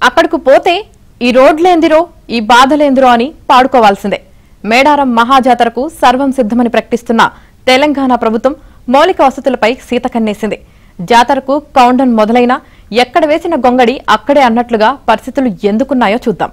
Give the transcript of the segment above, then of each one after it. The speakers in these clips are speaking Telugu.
అక్కడకు పోతే ఈ రోడ్లేందిరో ఈ బాధలేందిరో అని పాడుకోవాల్సిందే. మేడారం మహాజాతరకు సర్వం సిద్ధమని ప్రకటిస్తున్న తెలంగాణ ప్రభుత్వం మౌలిక వసతులపై సీతకన్నేసింది. జాతరకు కౌంటౌన్ మొదలైనా ఎక్కడ వేసిన గొంగడి అక్కడే అన్నట్లుగా పరిస్థితులు ఎందుకున్నాయో చూద్దాం.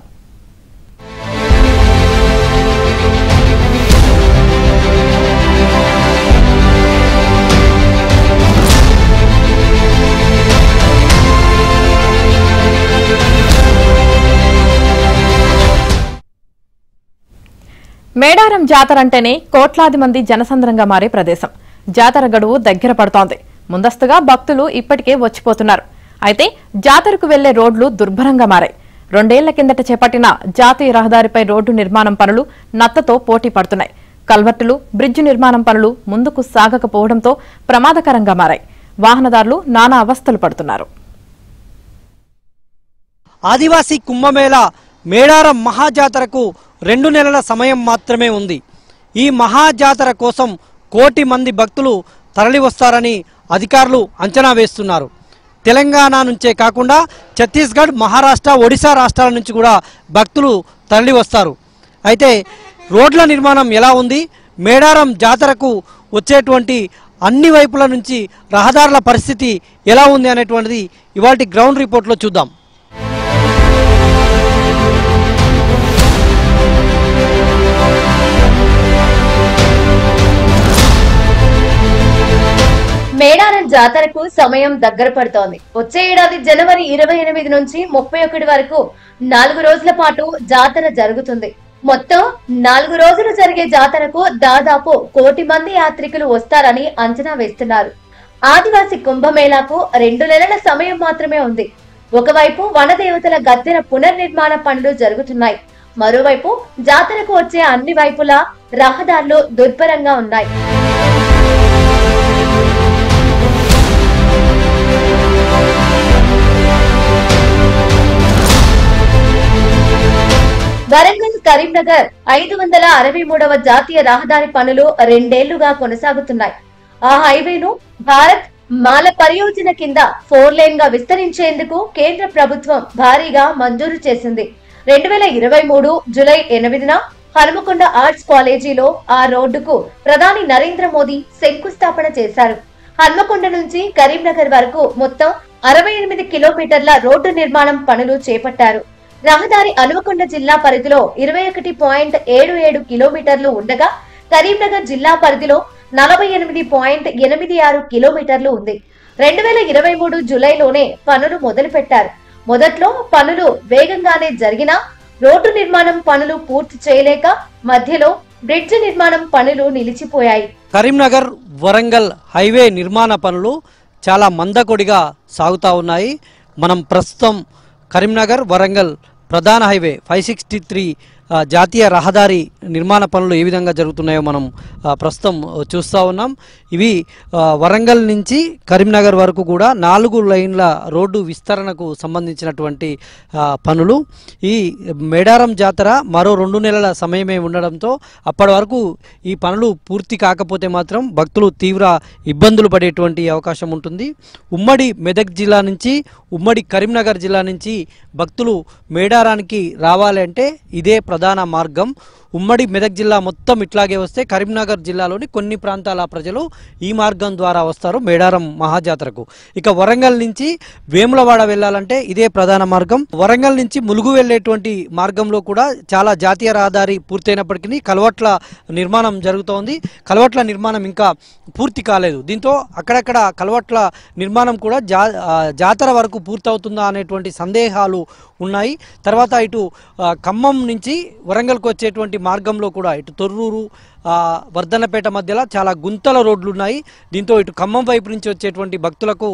మేడారం జాతర అంటేనే కోట్లాది మంది జనసంద్రంగా మారే ప్రదేశం. జాతర గడువు దగ్గర పడుతోంది. ముందస్తుగా భక్తులు ఇప్పటికే వచ్చిపోతున్నారు. అయితే జాతరకు వెళ్లే రోడ్లు దుర్భరంగా మారాయి. 2 ఏళ్ల కిందట చేపట్టిన జాతీయ రహదారిపై రోడ్డు నిర్మాణం పనులు నత్తతో పోటీ పడుతున్నాయి. కల్వర్టులు, బ్రిడ్జి నిర్మాణం పనులు ముందుకు సాగకపోవడంతో ప్రమాదకరంగా మారాయి. వాహనదారులు నానా అవస్థలు పడుతున్నారు. ఆదివాసీ కుంభమేళా మేడారం మహాజాతరకు 2 నెలల సమయం మాత్రమే ఉంది. ఈ మహాజాతర కోసం 1 కోటి మంది భక్తులు తరలి వస్తారని అధికారులు అంచనా వేస్తున్నారు. తెలంగాణ నుంచే కాకుండా ఛత్తీస్గఢ్, మహారాష్ట్ర, ఒడిశా రాష్ట్రాల నుంచి కూడా భక్తులు తరలి వస్తారు. అయితే రోడ్ల నిర్మాణం ఎలా ఉంది, మేడారం జాతరకు వచ్చేటువంటి అన్ని వైపుల నుంచి రహదారుల పరిస్థితి ఎలా ఉంది అనేటువంటిది ఇవాల్టి గ్రౌండ్ రిపోర్ట్లో చూద్దాం. మేడారం జాతరకు సమయం దగ్గర పడుతోంది. వచ్చే ఏడాది జనవరి 28 నుంచి 31 వరకు 4 రోజుల పాటు జాతర జరుగుతుంది. మొత్తం 4 రోజులు జరిగే జాతరకు దాదాపు 1 కోటి మంది యాత్రికులు వస్తారని అంచనా వేస్తున్నారు. ఆదివాసీ కుంభమేళాకు 2 నెలల సమయం మాత్రమే ఉంది. ఒకవైపు వనదేవతల గద్దెల పునర్నిర్మాణ పనులు జరుగుతున్నాయి. మరోవైపు జాతరకు వచ్చే అన్ని వైపులా రహదారులు దుర్భరంగా ఉన్నాయి. వరంగల్ కరీంనగర్ 563వ జాతీయ రహదారి పనులు 2 ఏళ్లుగా కొనసాగుతున్నాయి. ఆ హైవేను భారత్ మాల పరియోజన కింద 4 లేన్ గా విస్తరించేందుకు కేంద్ర ప్రభుత్వం భారీగా మంజూరు చేసింది. 2023 జూలై 8న హనుమకొండ ఆర్ట్స్ కాలేజీలో ఆ రోడ్డుకు ప్రధాని నరేంద్ర మోదీ శంకుస్థాపన చేశారు. హనుమకొండ నుంచి కరీంనగర్ వరకు మొత్తం 68 కిలోమీటర్ల రోడ్డు నిర్మాణం పనులు చేపట్టారు. రహదారి హనుమకొండ జిల్లా పరిధిలో 21.77 కిలోమీటర్లు ఉండగా కరీంనగర్ జిల్లా పరిధిలో 48.86 కిలోమీటర్లు ఉంది. 2023 జూలైలోనే పనులు మొదలు పెట్టారు. మొదట్లో పనులు వేగంగానే జరిగినా రోడ్డు నిర్మాణం పనులు పూర్తి చేయలేక మధ్యలో బ్రిడ్జ్ నిర్మాణం పనులు నిలిచిపోయాయి. కరీంనగర్ వరంగల్ హైవే నిర్మాణ పనులు చాలా మందకొడిగా సాగుతా ఉన్నాయి. మనం ప్రస్తుతం కరీంనగర్ వరంగల్ ప్రధాన హైవే 563 జాతీయ రహదారి నిర్మాణ పనులు ఏ విధంగా జరుగుతున్నాయో మనం ప్రస్తుతం చూస్తూ ఉన్నాం. ఇవి వరంగల్ నుంచి కరీంనగర్ వరకు కూడా 4 లైన్ల రోడ్డు విస్తరణకు సంబంధించినటువంటి పనులు. ఈ మేడారం జాతర మరో 2 నెలల సమయమే ఉండడంతో అప్పటి వరకు ఈ పనులు పూర్తి కాకపోతే మాత్రం భక్తులు తీవ్ర ఇబ్బందులు పడేటువంటి అవకాశం ఉంటుంది. ఉమ్మడి మెదక్ జిల్లా నుంచి, ఉమ్మడి కరీంనగర్ జిల్లా నుంచి భక్తులు మేడారానికి రావాలంటే ఇదే ప్రధాన మార్గం. ఉమ్మడి మెదక్ జిల్లా మొత్తం ఇట్లాగే వస్తే కరీంనగర్ జిల్లాలోని కొన్ని ప్రాంతాల ప్రజలు ఈ మార్గం ద్వారా వస్తారు మేడారం మహాజాతరకు. ఇక వరంగల్ నుంచి వేములవాడ వెళ్ళాలంటే ఇదే ప్రధాన మార్గం. వరంగల్ నుంచి ములుగు వెళ్ళేటువంటి మార్గంలో కూడా చాలా జాతీయ రహదారి పూర్తయినప్పటికీ కల్వర్ట్ల నిర్మాణం జరుగుతోంది. కల్వర్ట్ల నిర్మాణం ఇంకా పూర్తి కాలేదు. దీంతో అక్కడక్కడ కల్వర్ట్ల నిర్మాణం కూడా జాతర వరకు పూర్తవుతుందా అనేటువంటి సందేహాలు ఉన్నాయి. తర్వాత ఇటు ఖమ్మం నుంచి వరంగల్కు వచ్చేటువంటి మార్గంలో కూడా ఇటు తొర్రూరు, వర్ధన్నపేట మధ్యలో చాలా గుంతల రోడ్లు ఉన్నాయి. దీంతో ఇటు ఖమ్మం వైపు నుంచి వచ్చేటువంటి భక్తులకు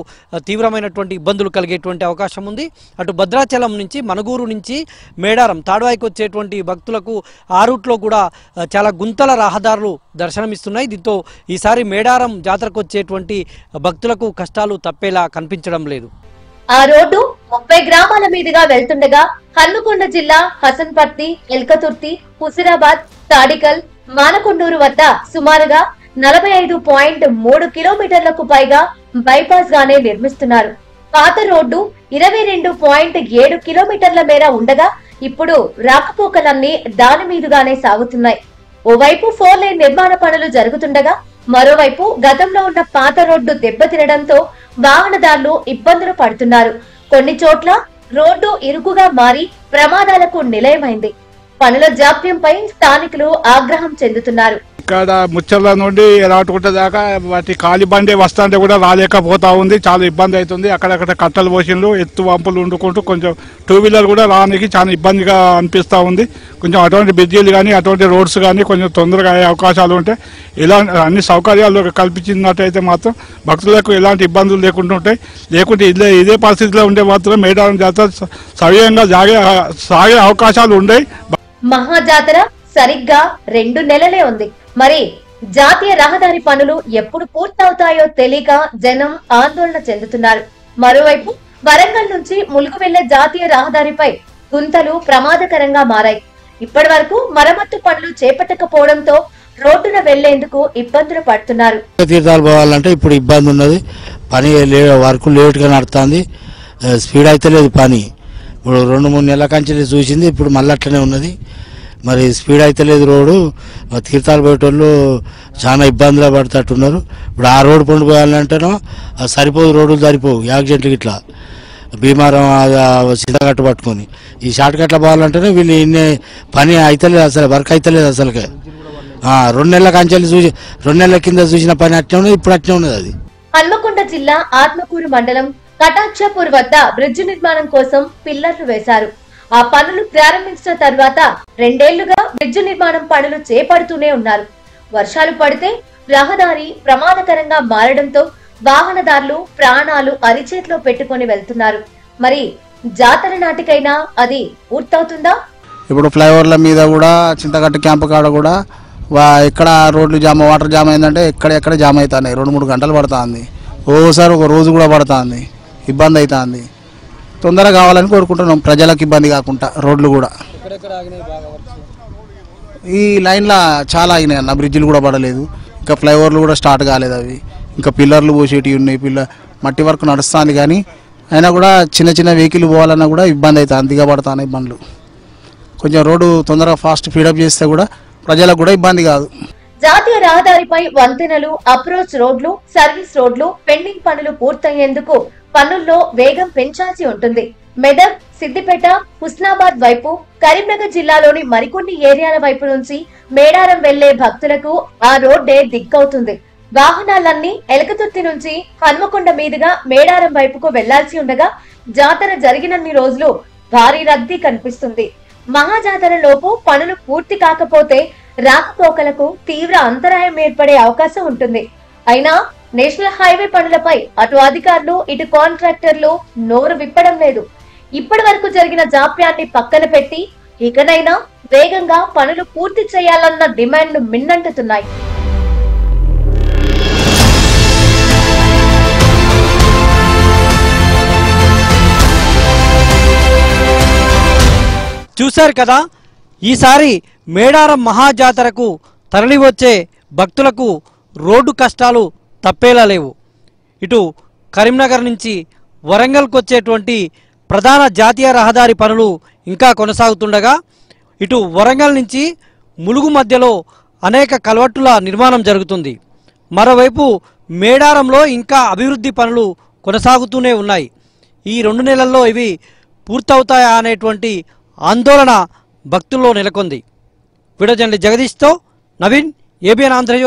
తీవ్రమైనటువంటి ఇబ్బందులు కలిగేటువంటి అవకాశం ఉంది. అటు భద్రాచలం నుంచి, మనుగూరు నుంచి మేడారం తాడ్వాయికి వచ్చేటువంటి భక్తులకు ఆ రూట్లో కూడా చాలా గుంతల రహదారులు దర్శనమిస్తున్నాయి. దీంతో ఈసారి మేడారం జాతరకు వచ్చేటువంటి భక్తులకు కష్టాలు తప్పేలా కనిపించడం లేదు. ఆ రోడ్డు 30 గ్రామాల మీదుగా వెళ్తుండగా హన్మకొండ జిల్లా హసన్పర్తి, ఎల్కతుర్తి, హుసిరాబాద్, తాడికల్, మానకొండూరు వద్ద సుమారుగా 45.3 కిలోమీటర్లకు పైగా బైపాస్ గానే నిర్మిస్తున్నారు. పాత రోడ్డు 22.7 కిలోమీటర్ల మేర ఉండగా ఇప్పుడు రాకపోకలన్నీ దాని మీదుగానే సాగుతున్నాయి. ఓవైపు 4 లేన్ నిర్మాణ పనులు జరుగుతుండగా మరోవైపు గతంలో ఉన్న పాత రోడ్డు దెబ్బతినడంతో వాహనదారులు ఇబ్బందులు పడుతున్నారు. కొన్ని చోట్ల రోడ్డు ఇరుకుగా మారి ప్రమాదాలకు నిలయమైంది. పనుల జాప్యంపై స్థానికులు ఆగ్రహం చెందుతున్నారు. ఇక్కడ ముచ్చర్ల నుండి రాటుకుంట దాకా వాటి ఖాళీ బండి వస్తుంటే కూడా రాలేకపోతా ఉంది. చాలా ఇబ్బంది అవుతుంది. అక్కడక్కడ కట్టలు పోసిండ్రు, ఎత్తు వంపులు వండుకుంటూ కొంచెం 2 వీలర్ కూడా రానికి చాలా ఇబ్బందిగా అనిపిస్తూ ఉంది. కొంచెం అటువంటి బ్రిడ్జీలు కానీ అటువంటి రోడ్స్ కానీ కొంచెం తొందరగా అయ్యే అవకాశాలు ఉంటాయి. ఇలా అన్ని సౌకర్యాలు కల్పించినట్టయితే మాత్రం భక్తులకు ఎలాంటి ఇబ్బందులు లేకుండా ఉంటాయి. లేకుంటే ఇదే పరిస్థితిలో ఉంటే మాత్రం మేడారం జాతర సవ్యంగా సాగే అవకాశాలు ఉన్నాయి. మహాజాతర సరిగ్గా 2 నెలలే ఉంది. మరి జాతీయ రహదారి పనులు ఎప్పుడు పూర్తవుతాయో తెలియక జనం ఆందోళన చెందుతున్నారు. మరోవైపు వరంగల్ నుంచి ములుగు వెళ్లే జాతీయ రహదారిపై గుంతలు ప్రమాదకరంగా మారాయి. ఇప్పటి వరకు మరమ్మత్తు పనులు చేపట్టకపోవడంతో రోడ్డున వెళ్లేందుకు ఇబ్బందులు పడుతున్నారు. తీర్థాలు పోవాలంటే ఇప్పుడు ఇబ్బంది ఉన్నది. పని వర్క్ లేట్ గా నడుతుంది. స్పీడ్ అయితే లేదు పని. ఇప్పుడు 2-3 నెలల కంచెలు చూసింది, ఇప్పుడు మళ్ళీ అట్లనే ఉన్నది. మరి స్పీడ్ అయితే లేదు రోడ్డు. తీర్థాలు పోయేటోళ్ళు చాలా ఇబ్బందులు పడుతున్నారు. ఇప్పుడు ఆ రోడ్డు పండు పోయాలంటేనో సరిపోదు, రోడ్లు సరిపోవు. యాక్సిడెంట్లకి ఇట్లా భీమారం చింతగట్టు పట్టుకొని ఈ షార్ట్ కట్లో పోవాలంటేనే వీళ్ళు ఇన్ని పని అయితలేదు, అసలు వర్క్ అయితలేదు అసలుకే. 2 నెలల కంచెలు చూసి 2 నెలల కింద చూసిన పని అట్నే ఉన్నది, ఇప్పుడు అట్నే ఉన్నది. అది హన్మకొండ జిల్లా ఆత్మకూరు మండలం కటాక్షపూర్ వద్ద బ్రిడ్జి నిర్మాణం కోసం పిల్లర్లు వేశారు. ఆ పనులు ప్రారంభించిన తర్వాత 2 ఏళ్లుగా బ్రిడ్జి నిర్మాణం పనులు చేపడుతూనే ఉన్నారు. వర్షాలు పడితే రహదారి ప్రమాదకరంగా మారడంతో వాహనదారులు ప్రాణాలు అరిచేతిలో పెట్టుకుని వెళ్తున్నారు. మరి జాతర నాటికైనా అది పూర్తవుతుందా? ఇప్పుడు ఫ్లైఓవర్ల మీద కూడా చింతగట్టు క్యాంపు కాడ కూడా ఎక్కడ రోడ్లు జామ్, వాటర్ జామ్ అయిందంటే ఎక్కడ జామ్ అవుతున్నాయి. 2-3 గంటలు పడుతుంది. ఓసారి ఒక రోజు కూడా పడుతుంది. ఇబ్బంది అవుతుంది. తొందరగా కావాలని కోరుకుంటున్నాం, ప్రజలకు ఇబ్బంది కాకుండా. రోడ్లు కూడా ఈ లైన్లో చాలా అయినాయి అన్న. బ్రిడ్జిలు కూడా పడలేదు, ఇంకా ఫ్లైఓవర్లు కూడా స్టార్ట్ కాలేదు. అవి ఇంకా పిల్లర్లు పోసేటివి ఉన్నాయి. మట్టి వర్క్ నడుస్తుంది కానీ అయినా కూడా చిన్న వెహికల్ పోవాలన్నా కూడా ఇబ్బంది అవుతుంది. దిగబడుతున్నాయి బండ్లు. కొంచెం రోడ్డు తొందరగా ఫాస్ట్ ఫీడప్ చేస్తే కూడా ప్రజలకు కూడా ఇబ్బంది కాదు. జాతీయ రహదారిపై వంతెనలు, అప్రోచ్ రోడ్లు, సర్వీస్ రోడ్లు పెండింగ్ పనులు పూర్తయ్యేందుకు పనుల్లో వేగం పెంచాల్సి ఉంటుంది. మెదక్, సిద్దిపేట, హుస్నాబాద్ వైపు, కరీంనగర్ జిల్లాలోని మరికొన్ని ఏరియాల వైపు నుంచి మేడారం వెళ్లే భక్తులకు ఆ రోడ్డే దిక్కవుతుంది. వాహనాలన్నీ ఎలకతుర్తి నుంచి హన్మకొండ మీదుగా మేడారం వైపుకు వెళ్లాల్సి ఉండగా జాతర జరిగినన్ని రోజులు భారీ రద్దీ కనిపిస్తుంది. మహాజాతర లోపు పనులు పూర్తి కాకపోతే రాకపోకలకు తీవ్ర అంతరాయం ఏర్పడే అవకాశం ఉంటుంది. అయినా నేషనల్ హైవే పనులపై అటు అధికారులు ఇటు కాంట్రాక్టర్లు నోరు విప్పడం లేదు. ఇప్పటి వరకు జరిగిన జాప్యాన్ని పక్కన పెట్టి ఇకనైనా వేగంగా పనులు పూర్తి చేయాలన్న డిమాండ్లు మిన్నంటున్నాయి. చూశారు కదా, ఈసారి మేడారం మహాజాతరకు తరలివచ్చే భక్తులకు రోడ్డు కష్టాలు తప్పేలా లేవు. ఇటు కరీంనగర్ నుంచి వరంగల్కు వచ్చేటువంటి ప్రధాన జాతీయ రహదారి పనులు ఇంకా కొనసాగుతుండగా ఇటు వరంగల్ నుంచి ములుగు మధ్యలో అనేక కల్వర్టుల నిర్మాణం జరుగుతుంది. మరోవైపు మేడారంలో ఇంకా అభివృద్ధి పనులు కొనసాగుతూనే ఉన్నాయి. ఈ 2 నెలల్లో ఇవి పూర్తవుతాయా అనేటువంటి ఆందోళన భక్తుల్లో నెలకొంది. వీడియో జర్నలిస్ట్ జగదీష్తో నవీన్, ఏబిఎన్ ఆంధ్రజ్యోతి.